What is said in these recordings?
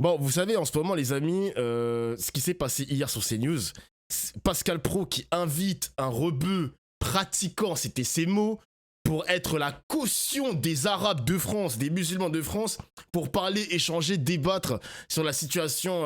Bon, vous savez, en ce moment, les amis, ce qui s'est passé hier sur CNews, Pascal Praud qui invite un rebeu pratiquant, c'était ses mots, pour être la caution des Arabes de France, des musulmans de France, pour parler, échanger, débattre sur la situation,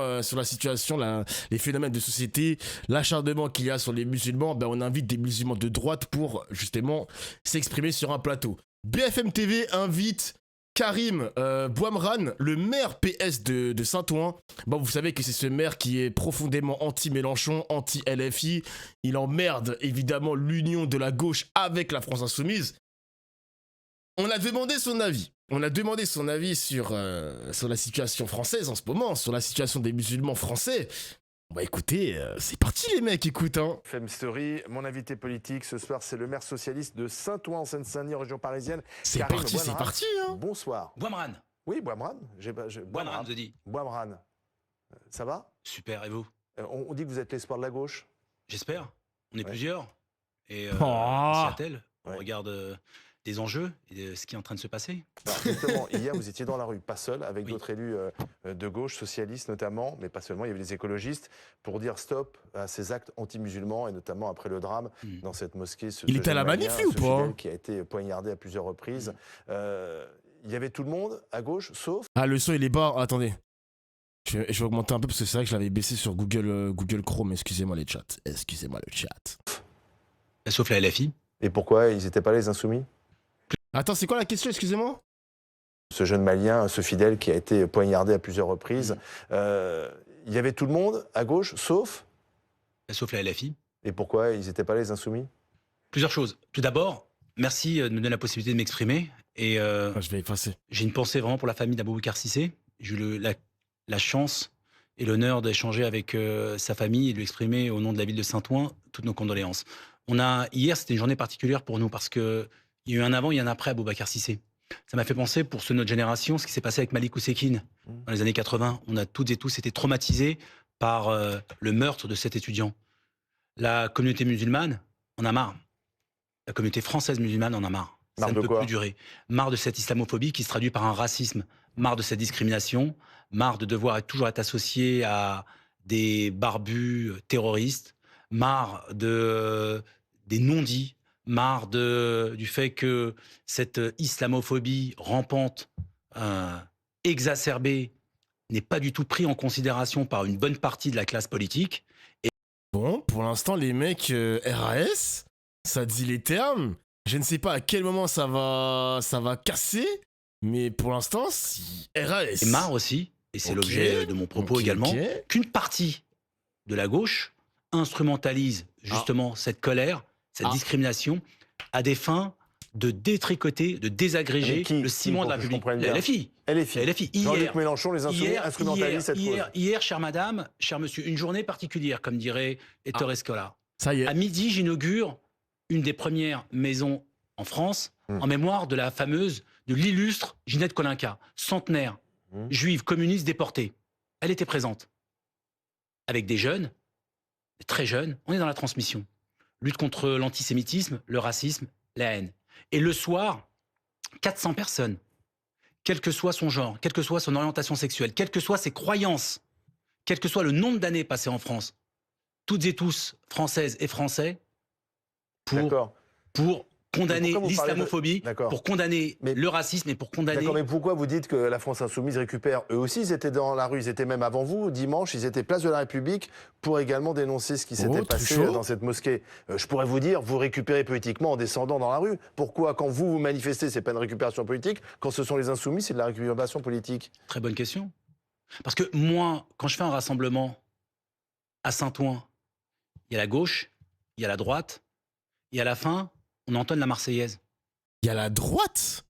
les phénomènes de société, l'acharnement qu'il y a sur les musulmans. Ben, on invite des musulmans de droite pour justement s'exprimer sur un plateau. BFM TV invite Karim Bouamran, le maire PS de Saint-Ouen. Bon, vous savez que c'est ce maire qui est profondément anti-Mélenchon, anti-LFI. Il emmerde évidemment l'union de la gauche avec la France Insoumise. On a demandé son avis. On a demandé son avis sur la situation française en ce moment, sur la situation des musulmans français. Bah écoutez, c'est parti les mecs, écoute hein. FM Story, mon invité politique ce soir, c'est le maire socialiste de Saint-Ouen en Seine-Saint-Denis, en région parisienne. C'est Karim parti, Bouamran. c'est parti hein. Bonsoir. Bouamran. Oui, Bouamran. Bouamran, je dis. Bouamran. Ça va? Super, et vous? On dit que vous êtes l'espoir de la gauche. J'espère. On est plusieurs. Et Oh. ici à Tel, on Ouais. regarde des enjeux et de ce qui est en train de se passer. Alors, justement, hier, vous étiez dans la rue, pas seul, avec Oui. d'autres élus de gauche, socialistes notamment, mais pas seulement, il y avait des écologistes, pour dire stop à ces actes anti-musulmans, et notamment après le drame dans cette mosquée. Il était à la jeune malien, manif, lui, ou ce pas fidèle qui a été poignardé à plusieurs reprises. Il y avait tout le monde à gauche, sauf... Ah le son il est bas, attendez. Je vais augmenter un peu parce que c'est vrai que je l'avais baissé sur Google Chrome, excusez-moi les chats. Excusez-moi le chat. Sauf la LFI. Et pourquoi ils n'étaient pas les insoumis? Attends, c'est quoi la question, excusez-moi? Ce jeune malien, ce fidèle qui a été poignardé à plusieurs reprises. Il y avait tout le monde à gauche, sauf... Sauf la LFI. Et pourquoi ils n'étaient pas les insoumis? Plusieurs choses. Tout d'abord, merci de me donner la possibilité de m'exprimer. Et Ah, je vais effacer. j'ai une pensée vraiment pour la famille d'Aboubacar Cissé. J'ai eu la chance et l'honneur d'échanger avec sa famille et de lui exprimer au nom de la ville de Saint-Ouen toutes nos condoléances. Hier, c'était une journée particulière pour nous parce qu'il y a eu un avant et un après Aboubacar Cissé. Ça m'a fait penser, pour ceux de notre génération, ce qui s'est passé avec Malik Oussekine dans les années 80. On a toutes et tous été traumatisés par le meurtre de cet étudiant. La communauté musulmane en a marre. La communauté française musulmane en a marre. Ça ne peut plus durer. Marre de cette islamophobie qui se traduit par un racisme. Marre de cette discrimination. Marre de devoir toujours être associé à des barbus terroristes. Marre des non-dits. Marre du fait que cette islamophobie rampante, exacerbée, n'est pas du tout prise en considération par une bonne partie de la classe politique. Bon, pour l'instant, les mecs RAS, ça dit les termes. Je ne sais pas à quel moment ça va casser, mais pour l'instant, si RAS. Et marre aussi, et c'est l'objet de mon propos également, qu'une partie de la gauche instrumentalise justement cette colère, cette discrimination, à des fins de détricoter, de désagréger le ciment de la République. La LFI. LFI. Jean-Luc Mélenchon, les insoumis instrumentalisent cette cause. Hier, chère madame, cher monsieur, une journée particulière, comme dirait Ettore Escola. Ça y est. À midi, j'inaugure une des premières maisons en France en mémoire de l'illustre Ginette Kolinka, centenaire, juive, communiste, déportée. Elle était présente. Avec des jeunes, des très jeunes, on est dans la transmission. Lutte contre l'antisémitisme, le racisme, la haine. Et le soir, 400 personnes, quel que soit son genre, quelle que soit son orientation sexuelle, quelles que soient ses croyances, quel que soit le nombre d'années passées en France, toutes et tous, françaises et français, pour condamner l'islamophobie, pour condamner le racisme et pour condamner... D'accord, mais pourquoi vous dites que la France Insoumise récupère? Eux aussi, ils étaient dans la rue, ils étaient même avant vous, dimanche, ils étaient place de la République pour également dénoncer ce qui s'était passé dans cette mosquée. Je pourrais vous dire, vous récupérez politiquement en descendant dans la rue. Pourquoi, quand vous manifestez, c'est pas une récupération politique, quand ce sont les Insoumis, c'est de la récupération politique? Très bonne question. Parce que moi, quand je fais un rassemblement à Saint-Ouen, il y a la gauche, il y a la droite, et à la fin, on entonne la Marseillaise. Il y a la droite?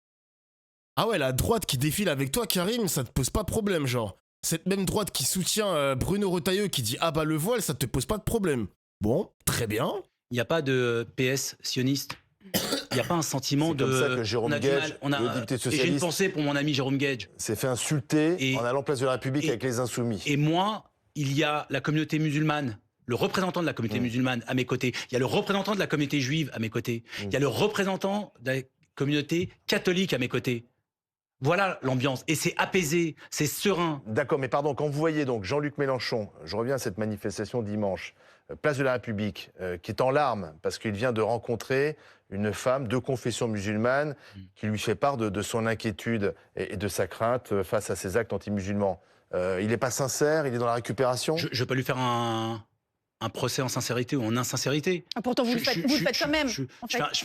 Ah ouais, la droite qui défile avec toi, Karim, ça te pose pas de problème, genre. Cette même droite qui soutient Bruno Retailleau qui dit « Ah bah le voile, ça te pose pas de problème ». Bon, très bien. Il n'y a pas de PS sioniste. Il n'y a pas un sentiment de... C'est comme ça que Jérôme Guedj, le député socialiste... Et j'ai une pensée pour mon ami Jérôme Guedj. S'est fait insulter en allant place de la République avec les Insoumis. Et moi, il y a la communauté musulmane, le représentant de la communauté musulmane à mes côtés. Il y a le représentant de la communauté juive à mes côtés. Il y a le représentant de la communauté catholique à mes côtés. Voilà l'ambiance. Et c'est apaisé, c'est serein. D'accord, mais pardon, quand vous voyez donc Jean-Luc Mélenchon, je reviens à cette manifestation dimanche, place de la République, qui est en larmes parce qu'il vient de rencontrer une femme de confession musulmane qui lui fait part de son inquiétude et de sa crainte face à ces actes anti-musulmans. Il n'est pas sincère, il est dans la récupération. Je ne vais pas lui faire un procès en sincérité ou en insincérité. Pourtant, vous le faites quand même.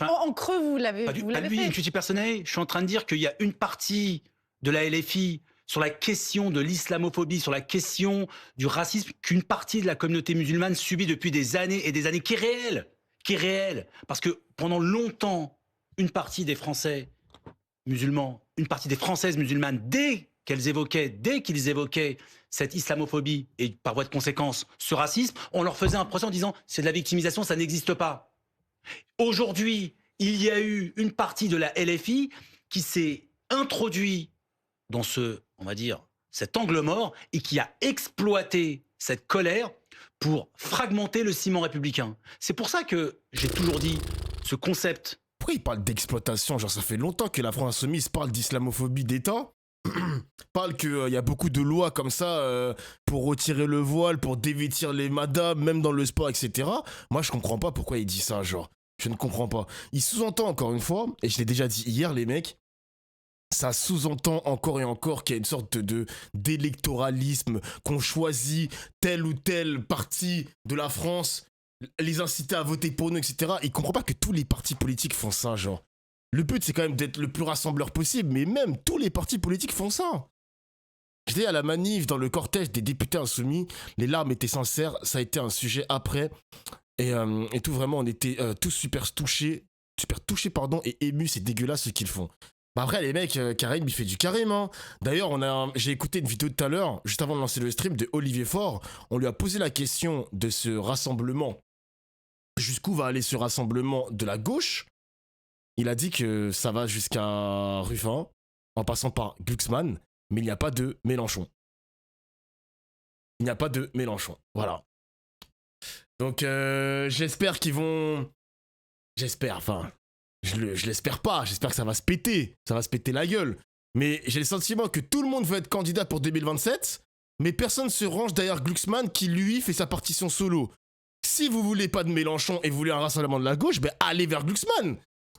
En creux, vous l'avez fait. Une critique personnelle. Je suis en train de dire qu'il y a une partie de la LFI sur la question de l'islamophobie, sur la question du racisme, qu'une partie de la communauté musulmane subit depuis des années et des années, qui est réelle. Parce que pendant longtemps, une partie des Français musulmans, une partie des Françaises musulmanes, dès qu'ils évoquaient cette islamophobie et par voie de conséquence ce racisme, on leur faisait un procès en disant c'est de la victimisation, ça n'existe pas. Aujourd'hui, il y a eu une partie de la LFI qui s'est introduit dans on va dire, cet angle mort et qui a exploité cette colère pour fragmenter le ciment républicain. C'est pour ça que j'ai toujours dit ce concept. Pourquoi il parle d'exploitation? Genre, ça fait longtemps que la France Insoumise parle d'islamophobie d'État. Parle qu'il y a beaucoup de lois comme ça pour retirer le voile, pour dévêtir les madames, même dans le sport, etc. Moi, je comprends pas pourquoi il dit ça, genre. Je ne comprends pas. Il sous-entend encore une fois, et je l'ai déjà dit hier, les mecs, ça sous-entend encore et encore qu'il y a une sorte d'électoralisme, qu'on choisit tel ou tel parti de la France, les inciter à voter pour nous, etc. Il comprend pas que tous les partis politiques font ça, genre. Le but, c'est quand même d'être le plus rassembleur possible, mais même tous les partis politiques font ça. J'étais à la manif, dans le cortège des députés insoumis, les larmes étaient sincères, ça a été un sujet après, et tout vraiment, on était tous super touchés, et émus, c'est dégueulasse ce qu'ils font. Bah après, les mecs, Karim, il fait du Karim, hein. D'ailleurs, j'ai écouté une vidéo tout à l'heure, juste avant de lancer le stream, de Olivier Faure. On lui a posé la question de ce rassemblement. Jusqu'où va aller ce rassemblement de la gauche? Il a dit que ça va jusqu'à Ruffin, en passant par Glucksmann, mais il n'y a pas de Mélenchon. Il n'y a pas de Mélenchon. Voilà. Donc, j'espère qu'ils vont... J'espère, enfin... Je l'espère pas, j'espère que ça va se péter. Ça va se péter la gueule. Mais j'ai le sentiment que tout le monde veut être candidat pour 2027, mais personne se range derrière Glucksmann qui, lui, fait sa partition solo. Si vous voulez pas de Mélenchon et vous voulez un rassemblement de la gauche, ben allez vers Glucksmann.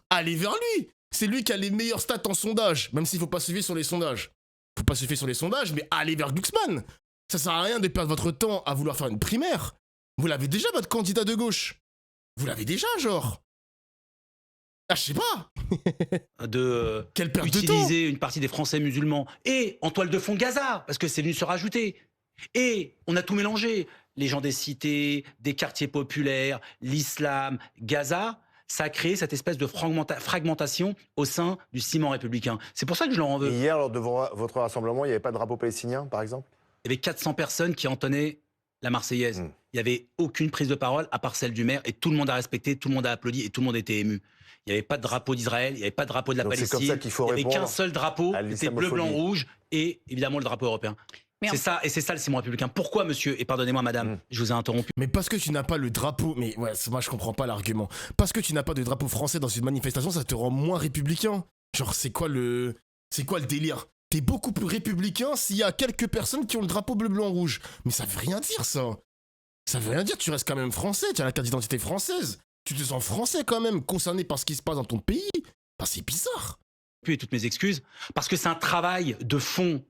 Allez vers lui. C'est lui qui a les meilleurs stats en sondage, même s'il faut pas se fier sur les sondages. Faut pas se fier sur les sondages, mais allez vers Glucksmann. Ça sert à rien de perdre votre temps à vouloir faire une primaire. Vous l'avez déjà, votre candidat de gauche. Vous l'avez déjà, genre. Ah, je sais pas. Quelle perte de temps. Utiliser une partie des Français musulmans et en toile de fond Gaza, parce que c'est venu se rajouter. Et on a tout mélangé. Les gens des cités, des quartiers populaires, l'islam, Gaza, ça a créé cette espèce de fragmentation au sein du ciment républicain. C'est pour ça que je leur en veux. Et hier, lors de votre rassemblement, il n'y avait pas de drapeau palestinien, par exemple? Il y avait 400 personnes qui entonnaient la Marseillaise. Il n'y avait aucune prise de parole à part celle du maire et tout le monde a respecté, tout le monde a applaudi et tout le monde était ému. Il n'y avait pas de drapeau d'Israël, il n'y avait pas de drapeau de la Palestine. C'est comme ça qu'il faut il n'y avait répondre qu'un seul drapeau, c'était bleu, blanc, rouge et évidemment le drapeau européen. C'est ça, et c'est ça le ciment républicain. Pourquoi, monsieur, et pardonnez-moi, madame, je vous ai interrompu. Mais parce que tu n'as pas le drapeau, mais ouais, moi je comprends pas l'argument. Parce que tu n'as pas de drapeau français dans une manifestation, ça te rend moins républicain. Genre, c'est quoi le délire? T'es beaucoup plus républicain s'il y a quelques personnes qui ont le drapeau bleu, blanc, rouge. Mais ça veut rien dire, ça. Ça veut rien dire, tu restes quand même français, tu as la carte d'identité française. Tu te sens français quand même, concerné par ce qui se passe dans ton pays. Enfin, c'est bizarre. Puis toutes mes excuses, parce que c'est un travail de fond.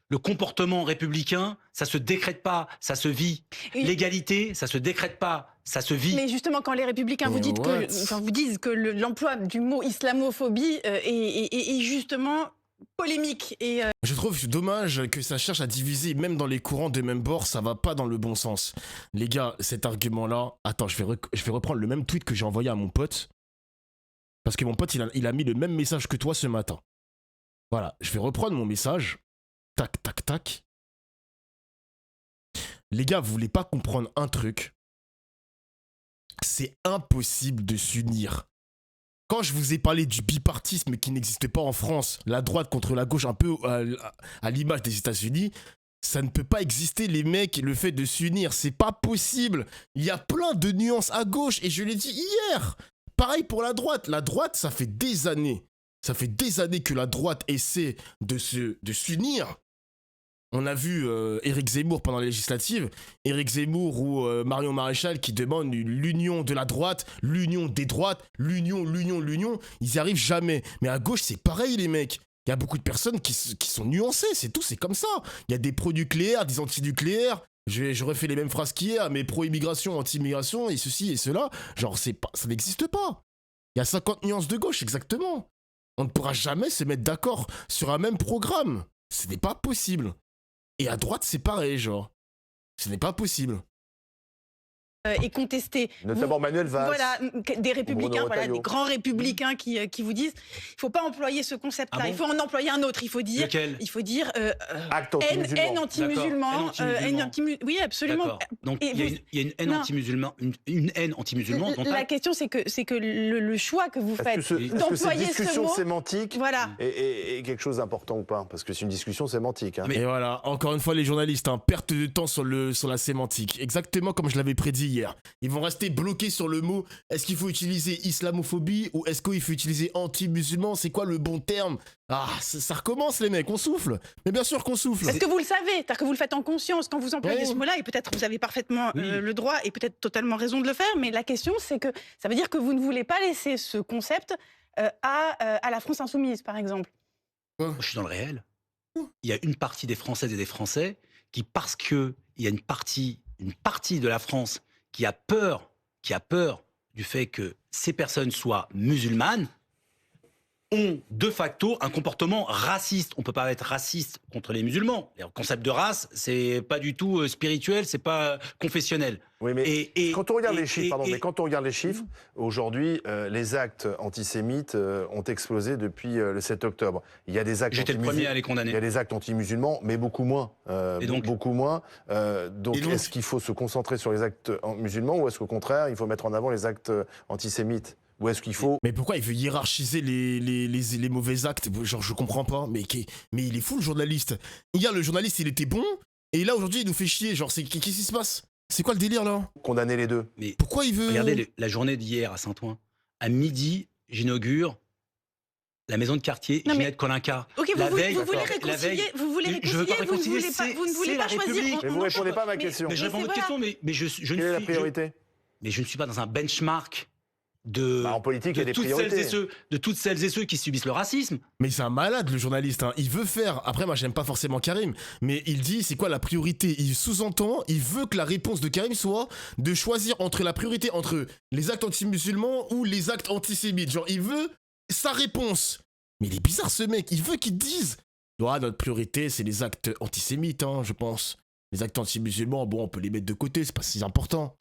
Le comportement républicain, ça se décrète pas, ça se vit. L'égalité, ça se décrète pas, ça se vit. Mais justement, quand les républicains vous disent que l'emploi du mot islamophobie est justement polémique. Je trouve dommage que ça cherche à diviser, même dans les courants de même bord, ça va pas dans le bon sens. Les gars, cet argument-là... Attends, je vais reprendre le même tweet que j'ai envoyé à mon pote. Parce que mon pote, il a mis le même message que toi ce matin. Voilà, je vais reprendre mon message. Tac, tac, tac. Les gars, vous voulez pas comprendre un truc? C'est impossible de s'unir. Quand je vous ai parlé du bipartisme qui n'existe pas en France, la droite contre la gauche un peu à l'image des États-Unis, ça ne peut pas exister, les mecs, le fait de s'unir, c'est pas possible. Il y a plein de nuances à gauche et je l'ai dit hier. Pareil pour la droite. La droite, ça fait des années Ça fait des années que la droite essaie de s'unir. On a vu Éric Zemmour pendant les législatives, Éric Zemmour ou Marion Maréchal qui demandent l'union de la droite, l'union des droites, l'union, ils n'y arrivent jamais. Mais à gauche, c'est pareil les mecs. Il y a beaucoup de personnes qui sont nuancées, c'est tout, c'est comme ça. Il y a des pro-nucléaires, des anti-nucléaires. Je refais les mêmes phrases qu'hier, mais pro-immigration, anti-immigration, et ceci et cela. Genre, ça n'existe pas. Il y a 50 nuances de gauche, exactement. On ne pourra jamais se mettre d'accord sur un même programme. Ce n'est pas possible. Et à droite, c'est pareil, genre. Ce n'est pas possible. Et contester. Notamment Manuel Valls. Voilà, des républicains, voilà, des grands républicains qui vous disent il ne faut pas employer ce concept-là, il faut en employer un autre. Il faut dire haine anti-musulman. Oui, absolument. Donc il y a une haine anti-musulman. Une haine anti-musulman. La question, c'est que le choix que vous faites d'employer ce mot sémantique est quelque chose d'important ou pas? Parce que c'est une discussion sémantique. Hein. Et voilà, encore une fois, les journalistes, perte de temps sur la sémantique. Exactement comme je l'avais prédit hier. Ils vont rester bloqués sur le mot. Est-ce qu'il faut utiliser islamophobie ou est-ce qu'il faut utiliser anti-musulman? C'est quoi le bon terme? Ah, ça recommence les mecs, on souffle. Mais bien sûr qu'on souffle. Est-ce que vous le savez? C'est-à-dire que vous le faites en conscience quand vous employez ce mot-là, et peut-être vous avez parfaitement le droit et peut-être totalement raison de le faire, mais la question c'est que ça veut dire que vous ne voulez pas laisser ce concept à la France insoumise, par exemple. Moi, je suis dans le réel. Il y a une partie des Françaises et des Français qui, parce qu'il y a une partie de la France qui a peur du fait que ces personnes soient musulmanes, ont de facto un comportement raciste. On ne peut pas être raciste contre les musulmans. Le concept de race, c'est pas du tout spirituel, c'est pas confessionnel. Oui, mais quand on regarde les chiffres, aujourd'hui, les actes antisémites ont explosé depuis le 7 octobre. Il y a des actes J'étais le premier à les condamner. Il y a des actes anti-musulmans, mais beaucoup moins. Beaucoup moins. Donc, est-ce qu'il faut se concentrer sur les actes musulmans ou est-ce qu'au contraire, il faut mettre en avant les actes antisémites? Ou est-ce qu'il faut... Mais pourquoi il veut hiérarchiser les mauvais actes? Genre, je comprends pas. Mais il est fou, le journaliste. Hier, le journaliste, il était bon. Et là, aujourd'hui, il nous fait chier. Genre, qu'est-ce qui se passe? C'est quoi le délire, là? Condamner les deux. Mais pourquoi il veut... Regardez la journée d'hier à Saint-Ouen. À midi, j'inaugure la maison de quartier Ginette Kolinka. Ok, vous voulez réconcilier, vous ne voulez pas choisir... Mais vous ne répondez pas à ma question. Mais je réponds à votre question, mais quelle est la priorité? Mais je ne suis pas dans un benchmark en politique, il y a des priorités. De toutes celles et ceux qui subissent le racisme. Mais c'est un malade, le journaliste. Il veut faire... Après, moi, j'aime pas forcément Karim, mais il dit, c'est quoi la priorité? Il sous-entend, il veut que la réponse de Karim soit de choisir entre la priorité entre les actes anti-musulmans ou les actes antisémites. Genre, il veut sa réponse. Mais il est bizarre, ce mec. Il veut qu'il dise... notre priorité, c'est les actes antisémites, je pense. Les actes anti-musulmans, bon, on peut les mettre de côté, c'est pas si important.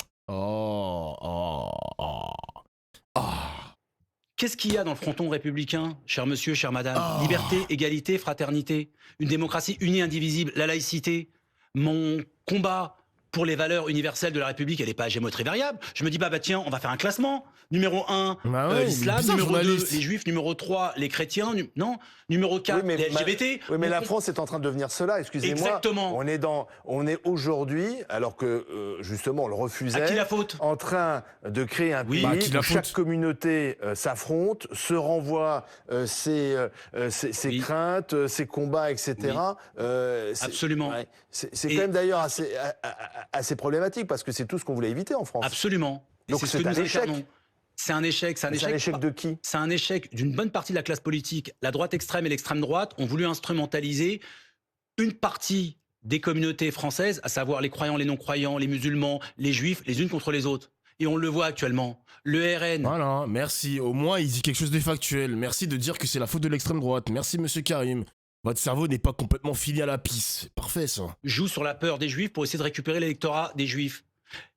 Qu'est-ce qu'il y a dans le fronton républicain, cher monsieur, chère madame? Liberté, égalité, fraternité, une démocratie unie, indivisible, la laïcité. Mon combat pour les valeurs universelles de la République, elle n'est pas à géométrie variable. Je me dis, tiens, on va faire un classement. Numéro 1, l'islam. Numéro 2, les juifs. Numéro 3, les chrétiens. Numéro 4, les LGBT. Oui, mais la France est en train de devenir cela, excusez-moi. Exactement. On est aujourd'hui, alors que justement on le refusait, à qui la faute? En train de créer un pays où chaque communauté s'affronte, se renvoie ses craintes, ses combats, etc. Absolument. C'est quand même d'ailleurs assez problématique parce que c'est tout ce qu'on voulait éviter en France. Absolument. Donc c'est un échec. C'est un échec. C'est un échec de qui? C'est un échec d'une bonne partie de la classe politique. La droite extrême et l'extrême droite ont voulu instrumentaliser une partie des communautés françaises, à savoir les croyants, les non-croyants, les musulmans, les juifs, les unes contre les autres. Et on le voit actuellement. Le RN... Voilà, merci. Au moins, il dit quelque chose de factuel. Merci de dire que c'est la faute de l'extrême droite. Merci, monsieur Karim. Votre cerveau n'est pas complètement fini à la pisse. Parfait, ça. Joue sur la peur des juifs pour essayer de récupérer l'électorat des juifs.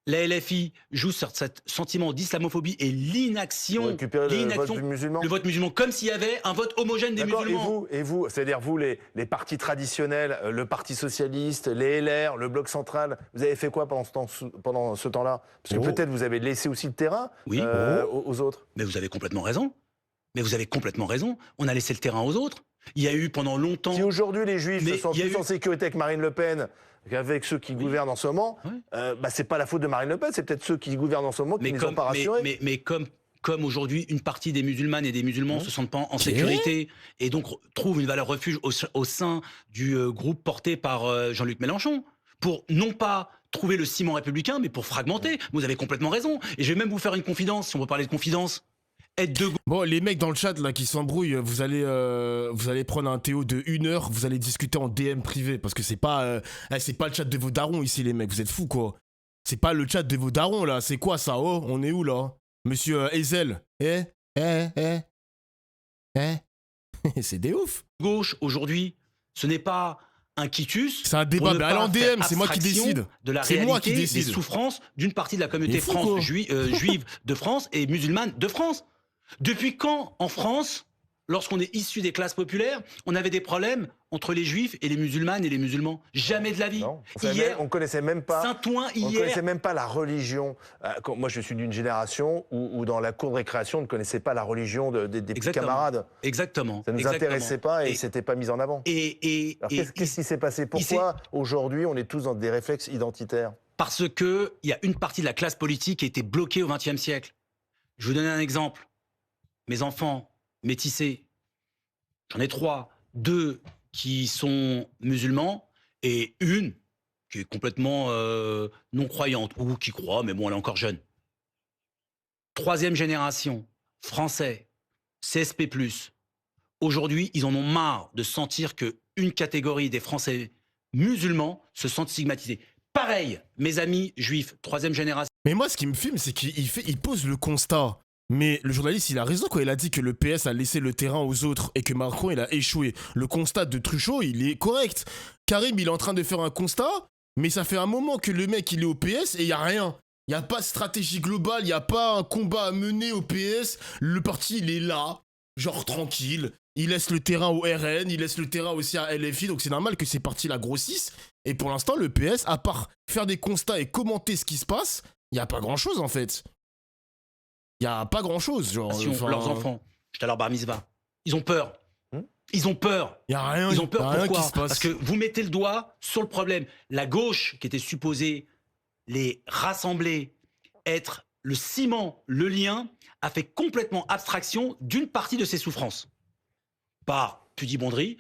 La LFI joue sur ce sentiment d'islamophobie et l'inaction. Récupérer le vote musulman. Le vote musulman, comme s'il y avait un vote homogène des musulmans. Et vous, c'est-à-dire vous, les partis traditionnels, le Parti Socialiste, les LR, le Bloc Central, vous avez fait quoi pendant ce temps-là? Parce que peut-être vous avez laissé aussi le terrain aux autres. Mais vous avez complètement raison. On a laissé le terrain aux autres. Il y a eu pendant longtemps... Si aujourd'hui les Juifs se sentent plus en sécurité avec Marine Le Pen qu'avec ceux qui gouvernent en ce moment, c'est pas la faute de Marine Le Pen, c'est peut-être ceux qui gouvernent en ce moment qui ne les ont pas rassurés. Mais comme comme aujourd'hui une partie des musulmanes et des musulmans se sentent pas en sécurité et donc trouvent une valeur refuge au sein du groupe porté par Jean-Luc Mélenchon, pour non pas trouver le ciment républicain, mais pour fragmenter. Vous avez complètement raison. Et je vais même vous faire une confidence, si on veut parler de confidence. Bon, les mecs dans le chat là qui s'embrouillent, vous allez prendre un Théo de 1 heure, vous allez discuter en DM privé, parce que c'est pas le chat de vos darons ici, les mecs, vous êtes fous quoi. C'est pas le chat de vos darons là, c'est quoi ça? Oh, on est où là? Monsieur Ezel? C'est des ouf. Gauche aujourd'hui, ce n'est pas un quitus. C'est un débat, mais allez en DM, c'est moi qui décide. De la réalité des souffrances d'une partie de la communauté juive de France et musulmane de France. Depuis quand, en France, lorsqu'on est issu des classes populaires, on avait des problèmes entre les juifs et les musulmanes et les musulmans? Jamais de la vie. Non, on connaissait même pas la religion. Moi, je suis d'une génération où dans la cour de récréation, on ne connaissait pas la religion des petits camarades. Exactement. Ça ne nous intéressait pas et c'était pas mis en avant. Qu'est-ce qui s'est passé? Pourquoi aujourd'hui on est tous dans des réflexes identitaires? Parce qu'il y a une partie de la classe politique qui a été bloquée au XXe siècle. Je vais vous donner un exemple. Mes enfants métissés, j'en ai 3, 2 qui sont musulmans et une qui est complètement non-croyante, ou qui croit, mais bon, elle est encore jeune. 3e génération, français, CSP+. Aujourd'hui, ils en ont marre de sentir qu'une catégorie des Français musulmans se sentent stigmatisés. Pareil, mes amis juifs, 3e génération. Mais moi, ce qui me filme, c'est qu'il pose le constat. Mais le journaliste, il a raison quand il a dit que le PS a laissé le terrain aux autres et que Macron, il a échoué. Le constat de Truchot, il est correct. Karim, il est en train de faire un constat, mais ça fait un moment que le mec, il est au PS et il n'y a rien. Il n'y a pas de stratégie globale, il n'y a pas un combat à mener au PS. Le parti, il est là, genre tranquille. Il laisse le terrain au RN, il laisse le terrain aussi à LFI, donc c'est normal que ces partis-là grossissent. Et pour l'instant, le PS, à part faire des constats et commenter ce qui se passe, il n'y a pas grand-chose en fait. Il n'y a pas grand-chose. Leurs enfants, j'étais à leur bar mitzvah, ils ont peur. Ils ont peur. Il n'y a rien. Ils ont peur. Pourquoi? Qui se passe. Parce que vous mettez le doigt sur le problème. La gauche, qui était supposée les rassembler, être le ciment, le lien, a fait complètement abstraction d'une partie de ses souffrances. Par pudibonderie.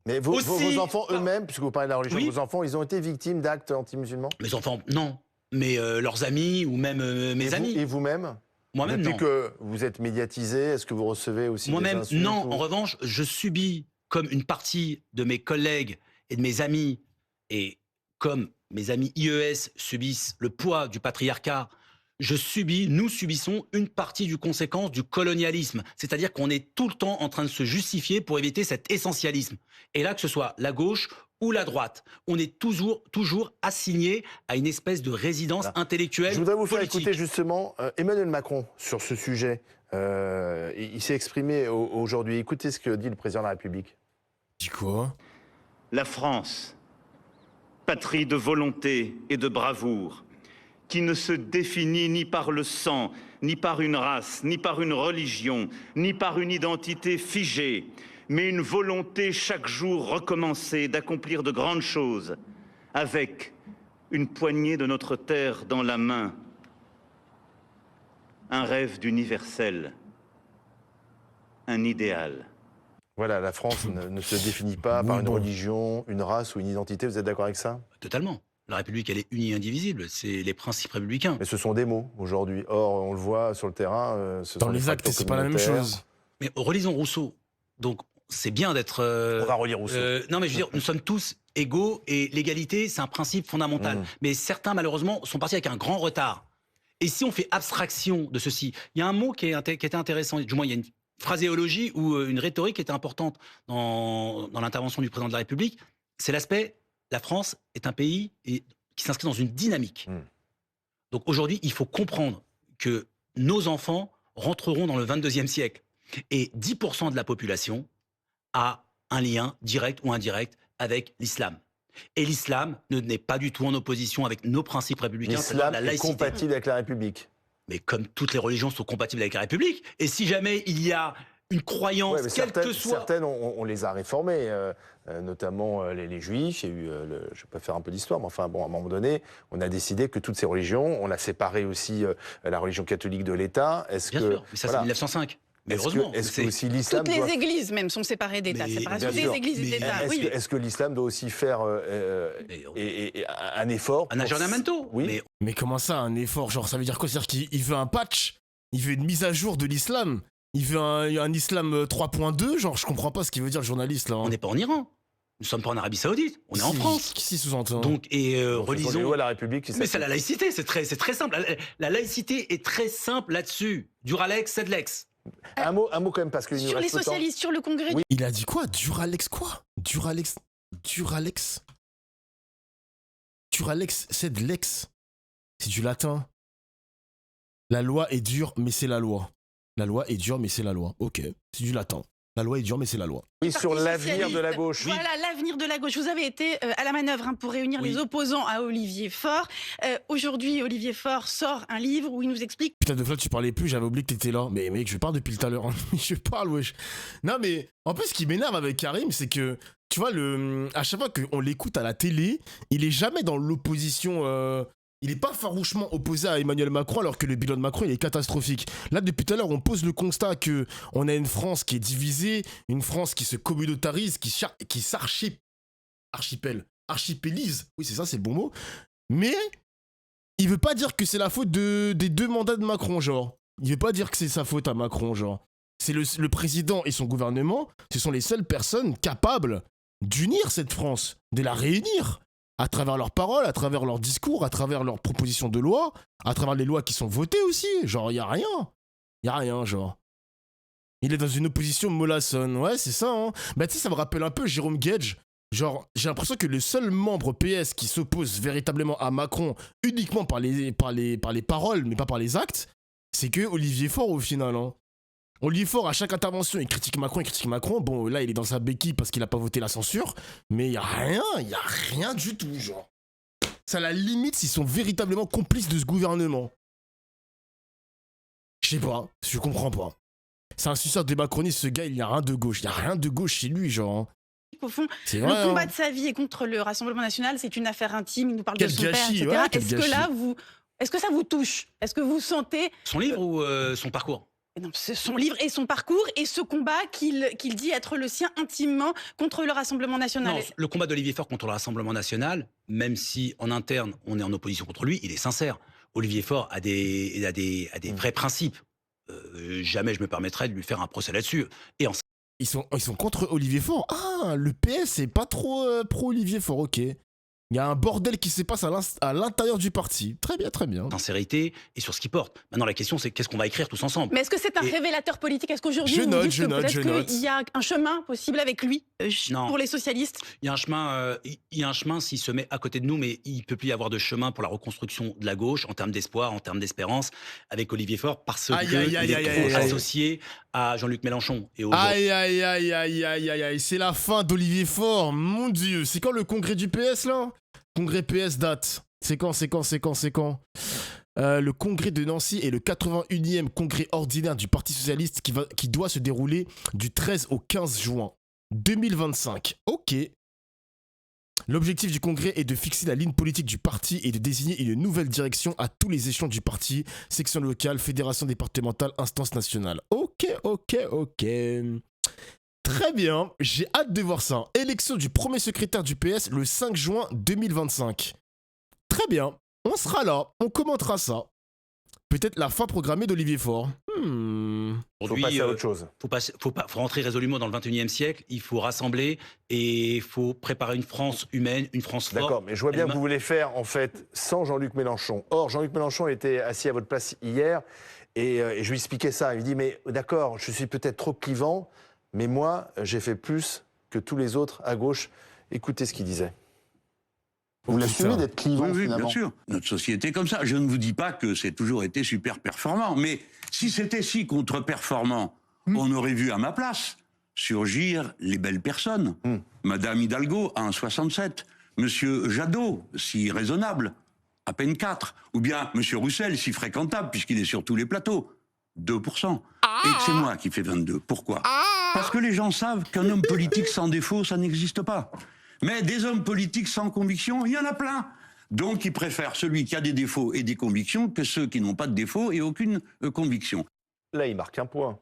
Mais vos enfants eux-mêmes, puisque vous parlez de la religion, vos enfants, ils ont été victimes d'actes anti-musulmans? Mes enfants, non. Mais leurs amis ou même mes amis. Et vous-même? Moi-même, non. Depuis que vous êtes médiatisé, est-ce que vous recevez aussi des insultes? Moi-même, non. En revanche, je subis, comme une partie de mes collègues et de mes amis, et comme mes amis IES subissent le poids du patriarcat, nous subissons une partie du conséquence du colonialisme. C'est-à-dire qu'on est tout le temps en train de se justifier pour éviter cet essentialisme. Et là, que ce soit la gauche ou la droite, on est toujours assigné à une espèce de résidence intellectuelle. Je voudrais vous faire politique. écouter justement Emmanuel Macron sur ce sujet. Il s'est exprimé aujourd'hui. Écoutez ce que dit le président de la République. Dit quoi? La France, patrie de volonté et de bravoure, qui ne se définit ni par le sang, ni par une race, ni par une religion, ni par une identité figée, mais une volonté chaque jour recommencée d'accomplir de grandes choses, avec une poignée de notre terre dans la main, un rêve d'universel, un idéal. Voilà, la France ne se définit pas par une religion, une race ou une identité. Vous êtes d'accord avec ça? Totalement. La République, elle est unie et indivisible. C'est les principes républicains. Mais ce sont des mots aujourd'hui. Or, on le voit sur le terrain. Dans les actes, c'est pas la même chose. Mais relisons Rousseau. Donc, c'est bien d'être. On va relire Rousseau. Non, mais je veux dire, nous sommes tous égaux et l'égalité, c'est un principe fondamental. Mais certains, malheureusement, sont partis avec un grand retard. Et si on fait abstraction de ceci, il y a un mot qui était intéressant. Du moins, il y a une phraséologie ou une rhétorique qui était importante dans l'intervention du président de la République. C'est l'aspect. La France est un pays qui s'inscrit dans une dynamique. Donc aujourd'hui, il faut comprendre que nos enfants rentreront dans le 22e siècle. Et 10% de la population a un lien direct ou indirect avec l'islam. Et l'islam n'est pas du tout en opposition avec nos principes républicains. L'islam est compatible avec la République. Mais comme toutes les religions sont compatibles avec la République, et si jamais il y a une croyance, quelle que soit. Certaines, on les a réformées, notamment les juifs. Il y a eu, je vais pas faire un peu d'histoire, mais enfin, bon, à un moment donné, on a décidé que toutes ces religions, on a séparé aussi la religion catholique de l'État. Bien sûr, mais ça c'est 1905. Mais heureusement. Est-ce que aussi l'islam toutes les églises même sont séparées d'État. Séparation des églises et d'État. Est-ce que l'islam doit aussi faire un effort? Un aggiornamento. Oui. Mais comment ça, un effort? Genre, ça veut dire quoi? C'est-à-dire qu'il veut un patch? Il veut une mise à jour de l'islam? Il veut un islam 3.2? Genre, je comprends pas ce qu'il veut dire le journaliste là. On n'est pas en Iran. Nous sommes pas en Arabie Saoudite. On est en France. Qui s'y sous-entend? Donc, relisons. La République. Mais c'est la laïcité. C'est très simple. La laïcité est très simple là-dessus. Duralex, Sedlex. Un mot quand même, parce que sur les socialistes, sur le Congrès. Oui. Il a dit quoi? Duralex quoi? Duralex, c'est de l'ex. C'est du latin. La loi est dure, mais c'est la loi. La loi est dure, mais c'est la loi. Ok, c'est du latin. La loi est dure, mais c'est la loi. Oui, sur l'avenir de la gauche. Voilà, l'avenir de la gauche. Vous avez été à la manœuvre pour réunir les opposants à Olivier Faure. Aujourd'hui, Olivier Faure sort un livre où il nous explique... Putain, de fois, tu parlais plus, j'avais oublié que t'étais là. Mais mec, je parle depuis tout à l'heure. Je parle, wesh. Non, mais en plus, ce qui m'énerve avec Karim, c'est que, tu vois, à chaque fois qu'on l'écoute à la télé, il est jamais dans l'opposition... Il n'est pas farouchement opposé à Emmanuel Macron alors que le bilan de Macron il est catastrophique. Là, depuis tout à l'heure, on pose le constat qu'on a une France qui est divisée, une France qui se communautarise, qui archipélise. Oui, c'est ça, c'est le bon mot. Mais il veut pas dire que c'est la faute des 2 mandats de Macron, genre. Il veut pas dire que c'est sa faute à Macron, genre. C'est le président et son gouvernement, ce sont les seules personnes capables d'unir cette France, de la réunir. À travers leurs paroles, à travers leurs discours, à travers leurs propositions de loi, à travers les lois qui sont votées aussi. Genre, y a rien, genre. Il est dans une opposition mollassonne, ouais, c'est ça, hein. Bah, tu sais, ça me rappelle un peu Jérôme Guedj. Genre, j'ai l'impression que le seul membre PS qui s'oppose véritablement à Macron, uniquement par les paroles, mais pas par les actes, c'est que Olivier Faure, au final, hein. Olivier Faure, à chaque intervention, il critique Macron. Bon, là, il est dans sa béquille parce qu'il a pas voté la censure. Mais il y a rien du tout, genre. C'est à la limite s'ils sont véritablement complices de ce gouvernement. Je sais pas, je comprends pas. C'est un suceur de macronistes, ce gars, il y a rien de gauche. Il y a rien de gauche chez lui, genre. Au fond, vrai, le combat de sa vie et contre le Rassemblement National, c'est une affaire intime. Il nous parle de son père, etc. Ouais, est-ce que ça vous touche? Est-ce que vous sentez... Son livre ou son parcours? Non, c'est son livre et son parcours et ce combat qu'il dit être le sien intimement contre le Rassemblement National. Non, le combat d'Olivier Faure contre le Rassemblement National, même si en interne on est en opposition contre lui, il est sincère. Olivier Faure a des vrais principes. Jamais je me permettrais de lui faire un procès là-dessus. Et ils sont contre Olivier Faure. Ah, le PS c'est pas trop pro Olivier Faure, ok. Il y a un bordel qui se passe à l'intérieur du parti. Très bien, très bien. Sincérité et sur ce qu'il porte. Maintenant, la question, c'est qu'est-ce qu'on va écrire tous ensemble? Mais est-ce que c'est un révélateur politique? Est-ce qu'aujourd'hui, vous dites que peut-être qu'il y a un chemin possible avec lui pour les socialistes? Il y a un chemin s'il se met à côté de nous, mais il ne peut plus y avoir de chemin pour la reconstruction de la gauche en termes d'espoir, en termes d'espérance, avec Olivier Faure, parce qu'il est trop associé à Jean-Luc Mélenchon. Et aïe, c'est la fin d'Olivier Faure, mon Dieu. C'est quand le congrès du PS, là? Congrès PS date. C'est quand le congrès de Nancy est le 81e congrès ordinaire du Parti Socialiste qui doit se dérouler du 13 au 15 juin 2025. Ok. L'objectif du congrès est de fixer la ligne politique du parti et de désigner une nouvelle direction à tous les échelons du parti, section locale, fédération départementale, instance nationale. Ok. Très bien, j'ai hâte de voir ça. Élection du premier secrétaire du PS le 5 juin 2025. Très bien, on sera là, on commentera ça. Peut-être la fin programmée d'Olivier Faure. Faut passer à autre chose. Faut rentrer résolument dans le 21e siècle, il faut rassembler et il faut préparer une France humaine, une France forte. D'accord, mais je vois bien que vous voulez faire en fait sans Jean-Luc Mélenchon. Or, Jean-Luc Mélenchon était assis à votre place hier et je lui expliquais ça. Il me dit, mais d'accord, je suis peut-être trop clivant, mais moi, j'ai fait plus que tous les autres à gauche. Écoutez ce qu'il disait. Vous l'assumez d'être clivant, oui, finalement. Bien sûr. Notre société est comme ça. Je ne vous dis pas que c'est toujours été super performant, mais si c'était si contre-performant, on aurait vu à ma place surgir les belles personnes. Madame Hidalgo, à 1,67. Monsieur Jadot, si raisonnable, à peine 4. Ou bien Monsieur Roussel, si fréquentable, puisqu'il est sur tous les plateaux, 2%. et que c'est moi qui fais 22. Pourquoi? Parce que les gens savent qu'un homme politique sans défaut, ça n'existe pas. Mais des hommes politiques sans conviction, il y en a plein. Donc ils préfèrent celui qui a des défauts et des convictions que ceux qui n'ont pas de défauts et aucune conviction. Là, il marque un point.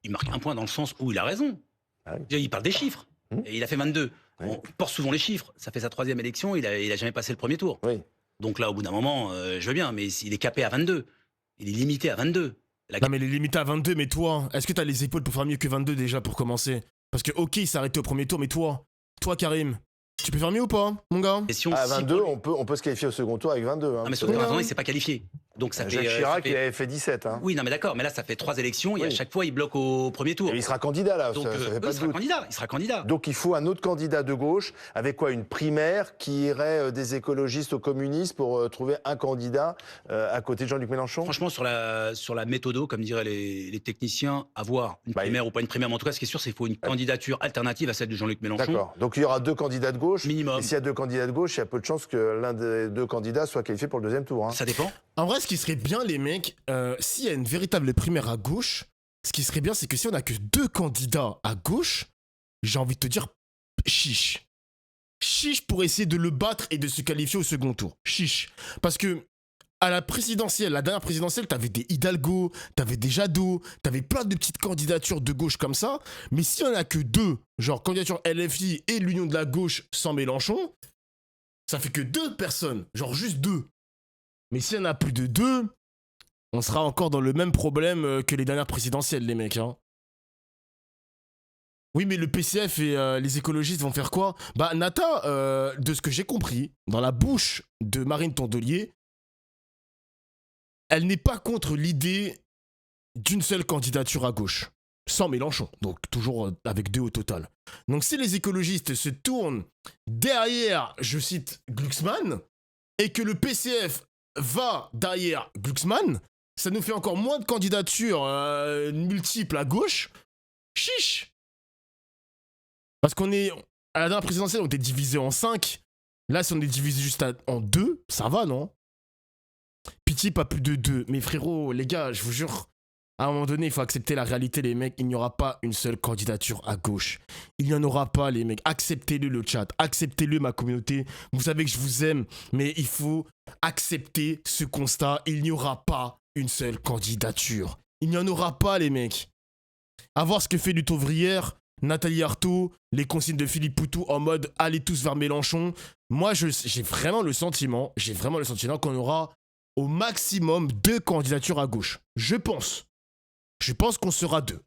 Il marque un point dans le sens où il a raison. Ah oui. Il parle des chiffres. Et il a fait 22. Oui. On porte souvent les chiffres. Ça fait sa 3e élection, il a jamais passé le premier tour. Oui. Donc là, au bout d'un moment, je veux bien, mais il est capé à 22. Il est limité à 22. Non mais il est limité à 22, mais toi, est-ce que t'as les épaules pour faire mieux que 22 déjà pour commencer? Parce que ok, il s'est arrêté au premier tour, mais toi Karim, tu peux faire mieux ou pas, mon gars? À 22, on peut se qualifier au second tour avec 22. Hein, mais sauf qu'à 22, il s'est pas qualifié. Donc ça Jacques Chirac, il avait fait 17. Hein. Oui, non mais d'accord, mais là ça fait 3 élections et à chaque fois il bloque au premier tour. Et il sera candidat là, Donc, ça fait pas de doute. Il sera candidat. Donc il faut un autre candidat de gauche, avec quoi, une primaire qui irait des écologistes aux communistes pour trouver un candidat à côté de Jean-Luc Mélenchon? Franchement, sur la méthodo, comme diraient les techniciens, avoir une primaire ou pas une primaire, mais en tout cas ce qui est sûr, c'est qu'il faut une candidature alternative à celle de Jean-Luc Mélenchon. D'accord, donc il y aura 2 candidats de gauche. Minimum. Et s'il y a 2 candidats de gauche, il y a peu de chances que l'un des 2 candidats soit qualifié pour le 2e tour. Hein. Ça dépend. En vrai, ce qui serait bien, les mecs, s'il y a une véritable primaire à gauche, ce qui serait bien, c'est que si on a que 2 candidats à gauche, j'ai envie de te dire chiche. Chiche pour essayer de le battre et de se qualifier au second tour. Chiche. Parce que à la présidentielle, la dernière présidentielle, t'avais des Hidalgo, t'avais des Jadot, t'avais plein de petites candidatures de gauche comme ça. Mais s'il y en a que 2, genre candidature LFI et l'Union de la gauche sans Mélenchon, ça fait que 2 personnes, genre juste 2. Mais s'il y en a plus de 2, on sera encore dans le même problème que les dernières présidentielles, les mecs. Hein. Oui, mais le PCF et les écologistes vont faire quoi? Bah, Nata, de ce que j'ai compris, dans la bouche de Marine Tondelier, elle n'est pas contre l'idée d'une seule candidature à gauche, sans Mélenchon, donc toujours avec 2 au total. Donc si les écologistes se tournent derrière, je cite, Glucksmann, et que le PCF va derrière Glucksmann, ça nous fait encore moins de candidatures multiples à gauche. Chiche! Parce qu'on est... À la dernière présidentielle, on était divisé en 5. Là, si on est divisé juste en 2, ça va, non? Pitié, pas plus de 2. Mais frérot, les gars, je vous jure, à un moment donné, il faut accepter la réalité, les mecs. Il n'y aura pas une seule candidature à gauche. Il n'y en aura pas, les mecs. Acceptez-le, le chat. Acceptez-le, ma communauté. Vous savez que je vous aime, mais il faut accepter ce constat. Il n'y aura pas une seule candidature. Il n'y en aura pas, les mecs. À voir ce que fait Lutte ouvrière, Nathalie Arthaud, les consignes de Philippe Poutou en mode allez tous vers Mélenchon. Moi, j'ai vraiment le sentiment qu'on aura au maximum 2 candidatures à gauche. Je pense qu'on sera 2.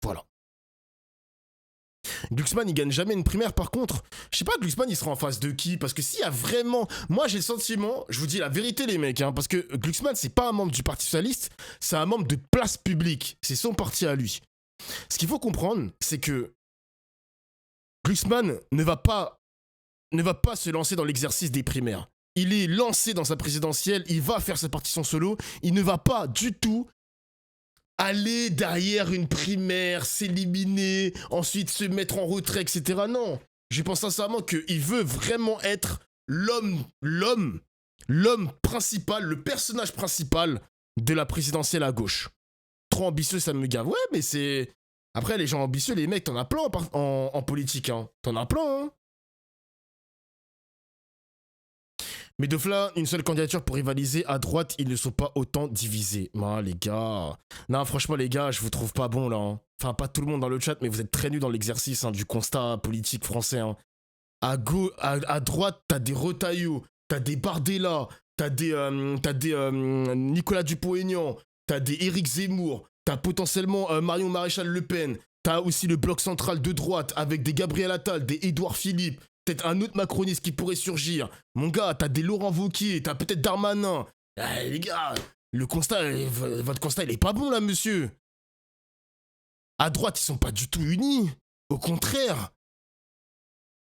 Voilà. Glucksmann, il gagne jamais une primaire, par contre. Je sais pas, Glucksmann, il sera en face de qui? Parce que s'il y a vraiment... Moi, j'ai le sentiment, je vous dis la vérité, les mecs, hein, parce que Glucksmann, c'est pas un membre du Parti Socialiste, c'est un membre de Place Publique. C'est son parti à lui. Ce qu'il faut comprendre, c'est que Glucksmann ne va pas se lancer dans l'exercice des primaires. Il est lancé dans sa présidentielle, il va faire sa partition solo, il ne va pas du tout aller derrière une primaire, s'éliminer, ensuite se mettre en retrait, etc. Non, je pense sincèrement qu'il veut vraiment être l'homme principal, le personnage principal de la présidentielle à gauche. Trop ambitieux, ça me gave. Ouais, mais c'est... Après, les gens ambitieux, les mecs, t'en as plein en politique, hein. T'en as plein, hein. Mais de là, une seule candidature pour rivaliser à droite, ils ne sont pas autant divisés. Les gars... Non, franchement, les gars, je vous trouve pas bon, là. Hein. Enfin, pas tout le monde dans le chat, mais vous êtes très nus dans l'exercice du constat politique français. Hein. À droite, t'as des Retailleau, t'as des Bardella, t'as des Nicolas Dupont-Aignan, t'as des Éric Zemmour, t'as potentiellement Marion Maréchal Le Pen, t'as aussi le bloc central de droite avec des Gabriel Attal, des Édouard Philippe, peut-être un autre macroniste qui pourrait surgir. Mon gars, t'as des Laurent Wauquiez, t'as peut-être Darmanin. Les gars, votre constat, il est pas bon là, monsieur. À droite, ils sont pas du tout unis. Au contraire.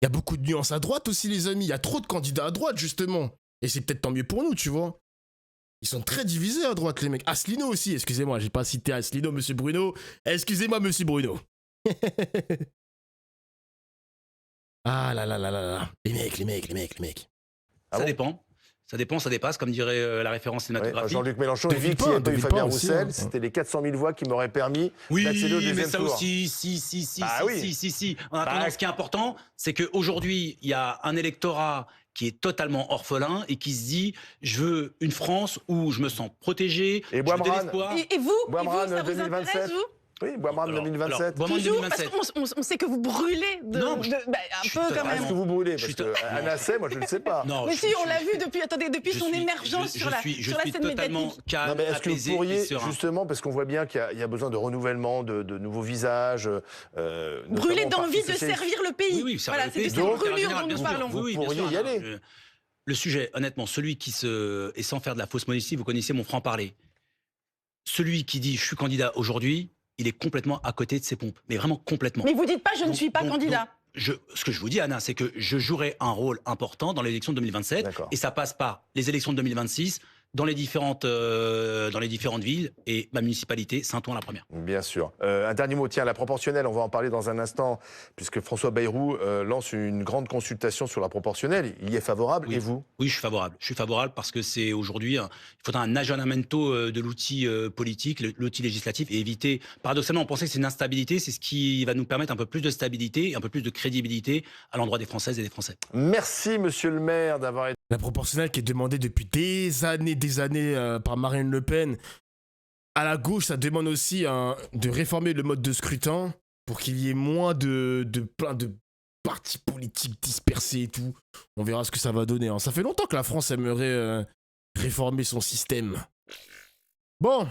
Il y a beaucoup de nuances à droite aussi, les amis. Il y a trop de candidats à droite, justement. Et c'est peut-être tant mieux pour nous, tu vois. Ils sont très divisés à droite, les mecs. Asselineau aussi, excusez-moi, j'ai pas cité Asselineau, monsieur Bruno. Excusez-moi, monsieur Bruno. Ah là là là là là. Les mecs. Ça dépend. Ça dépend, ça dépasse, comme dirait la référence cinématographique. Jean-Luc Mélenchon, il dit qu'il n'y a pas eu Fabien Roussel, c'était les 400 000 voix qui m'auraient permis d'accéder au deuxième mais ça tour. aussi, si. En attendant, ce qui est important, c'est qu'aujourd'hui, il y a un électorat qui est totalement orphelin et qui se dit je veux une France où je me sens protégé, et je veux de l'espoir. Et vous, Boimran, ça vous 2027. intéresse, vous? Oui, Boimran 2027. Boimran Toujours, 2027. parce qu'on sait que vous brûlez un peu quand même. Est-ce que vous brûlez? Parce que Anna sait, moi je ne sais pas. Non, mais si, on l'a vu depuis son émergence sur la scène médiatique. Non, mais est-ce que vous pourriez, justement, parce qu'on voit bien qu'il y a besoin de renouvellement, de nouveaux visages. Brûler d'envie de servir le pays. Oui, voilà, c'est de cette brûlure dont nous parlons. Vous pourriez y aller. Le sujet, honnêtement, celui qui et sans faire de la fausse modestie, vous connaissez mon franc-parler. Celui qui dit je suis candidat aujourd'hui, il est complètement à côté de ses pompes, mais vraiment complètement. Mais vous dites pas je ne suis pas candidat. Ce que je vous dis, Anna, c'est que je jouerai un rôle important dans l'élection de 2027, et ça passe par les élections de 2026, dans les différentes villes, et ma municipalité, Saint-Ouen la première. Bien sûr. Un dernier mot, tiens, la proportionnelle, on va en parler dans un instant, puisque François Bayrou lance une grande consultation sur la proportionnelle. Il y est favorable, et vous? Oui, je suis favorable. Je suis favorable parce que c'est aujourd'hui, il faudra un aggiornamento de l'outil politique, l'outil législatif, et éviter, paradoxalement, on pensait que c'est une instabilité, c'est ce qui va nous permettre un peu plus de stabilité et un peu plus de crédibilité à l'endroit des Françaises et des Français. Merci, monsieur le maire, d'avoir été... La proportionnelle qui est demandée depuis des années par Marine Le Pen. À la gauche, ça demande aussi de réformer le mode de scrutin pour qu'il y ait moins de plein de partis politiques dispersés et tout. On verra ce que ça va donner. Ça fait longtemps que la France aimerait réformer son système. Bon,